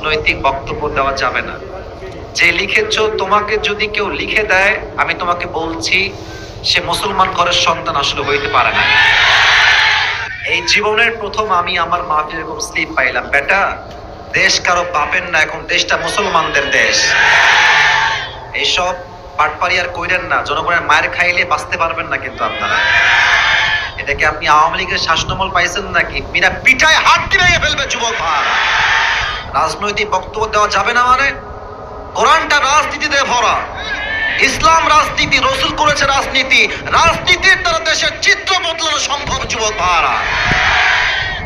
রাজনৈতিক বক্তব্য দেওয়া যাবে না। যে লিখেছো, তোমাকে যদি কেউ লিখে দেয়, আমি তোমাকে বলছি সে মুসলমান ঘরের সন্তান আসলে হইতে পারে না। এই জীবনের প্রথম আমি আমার মাহফিলে এরকম স্লিপ পাইলাম, বেটা দেশ কারো বাপের না, এখন দেশটা মুসলমানদের দেশ। এইসব পাটপাড়ি আর কইরেন না, জনগণের মায়ের খাইলে বাঁচতে পারবেন না কিন্তু আপনারা। এটাকে আপনি আওয়ামী লীগের শাসনামল পাইছেন নাকি? মিনা পিঠায় হাত দিয়ে ফেলবে যুবক ভাই। রাজনৈতিক বক্তব্য দেওয়া যাবে না মানে? কোরআনটা রাজনীতিতে ভরা, ইসলাম রাজনীতি, রসুল করেছে রাজনীতি, রাজনীতির দ্বারা দেশের চিত্র বদলানো সম্ভব যুবক ভাইরা।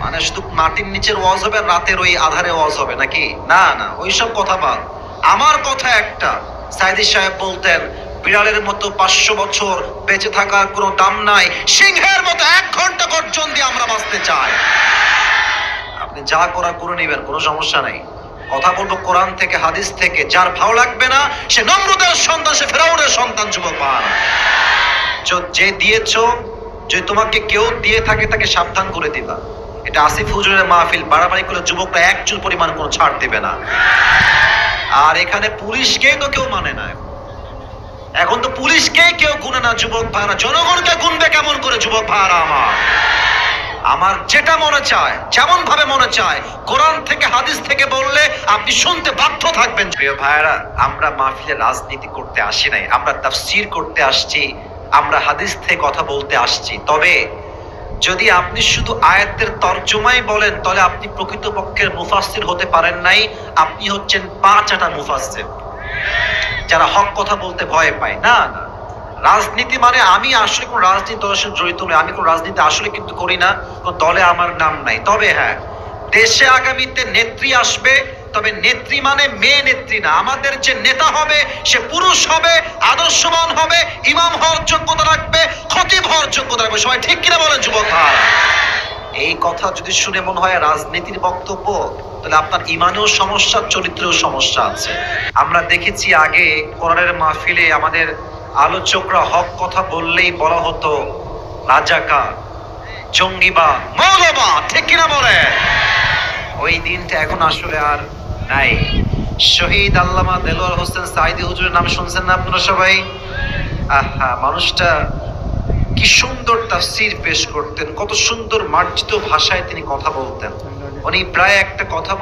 মানে শুধু মাটির নিচের ওয়াজ হবে, রাতের ওই আধারে ওয়াজ হবে নাকি? না না, ওইসব কথা বাদ। আমার কথা একটা, সাইদি সাহেব বলতেন বিড়ালের মতো 500 বছর বেঁচে থাকার কোনো দাম নাই, সিংহের মতো 1 ঘন্টা গর্জন দিয়ে আমরা বাঁচতে চাই। আপনি যা করার করে নেবেন, কোনো সমস্যা নাই। কথা বলবো কোরআন থেকে, হাদিস থেকে। যার ভালো লাগবে না সে নমরুদের সন্তান, সে ফেরাউনের সন্তান যুবক ভাই। যে দিয়েছো, যে তোমাকে কেউ দিয়ে থাকে তাকে সাবধান করে দিবা। এটা আসিফ হুজুরের মাহফিল, বাড়াবাড়ি করে যুবকরা 1 চুল পরিমাণ কোনো ছাড় দেবে না। আর এখানে পুলিশকে তো কেউ মানে না, এখন তো পুলিশকে কেউ গুনে না যুবক ভাইরা, জনগণকে গুনবে কেমন করে যুবক ভাইরা? আমার যেটা মনে চায়, যেমন ভাবে মনে চায়, কোরআন থেকে হাদিস থেকে বললে আপনি শুনতে বাধ্য থাকবেন। প্রিয় ভাইরা, আমরা মাহফিলে রাজনীতি করতে আসি নাই, আমরা তাফসীর করতে আসছি, আমরা হাদিস থেকে কথা বলতে আসছি। তবে যদি আপনি শুধু আয়াতের তর্জমাই বলেন, তাহলে আপনি প্রকৃতপক্ষের মুফাসসির হতে পারেন নাই, আপনি হচ্ছেন 5 আটা মুফাসসির, যারা হক কথা বলতে ভয় পায়। না না, রাজনীতি মানে আমি আসলে কোন রাজনীতি দলের সাথে জড়িত নই, আমি কোন রাজনীতি আসলে কিন্তু করি না, কোন দলে আমার নাম নাই। তবে হ্যাঁ, দেশে আগামীতে নেত্রী আসবে, তবে নেত্রী মানে মেয়ে নেত্রী না। আমাদের যে নেতা হবে সে পুরুষ হবে, আদর্শবান হবে, ইমাম হওয়ার যোগ্যতা রাখবে, খতিব হওয়ার যোগ্যতা রাখবে। সবাই ঠিক কিনা বলেন যুবক ভাই? এই কথা যদি শুনে মনে হয় রাজনীতির বক্তব্য, তাহলে আপনার ইমানেও সমস্যা, চরিত্রেও সমস্যা আছে। আমরা দেখেছি আগে কোরআনের মাহফিলে আমাদের আলোচকরা হক কথা বললেই বলা হতো রাজাকার, জঙ্গিবাদ, মৌলবাদ, ঠিক কিনা বলে? ওই দিনটা এখন আসলে আর নাই। শহীদ আল্লামা দেলোয়ার হোসেন সাঈদী হুজুরের নাম শুনছেন না আপনারা সবাই? আহা, মানুষটা কি সুন্দর তাফসীর পেশ করতেন, কত সুন্দর মার্জিত ভাষায় তিনি কথা বলতেন। উনি প্রায় একটা কথা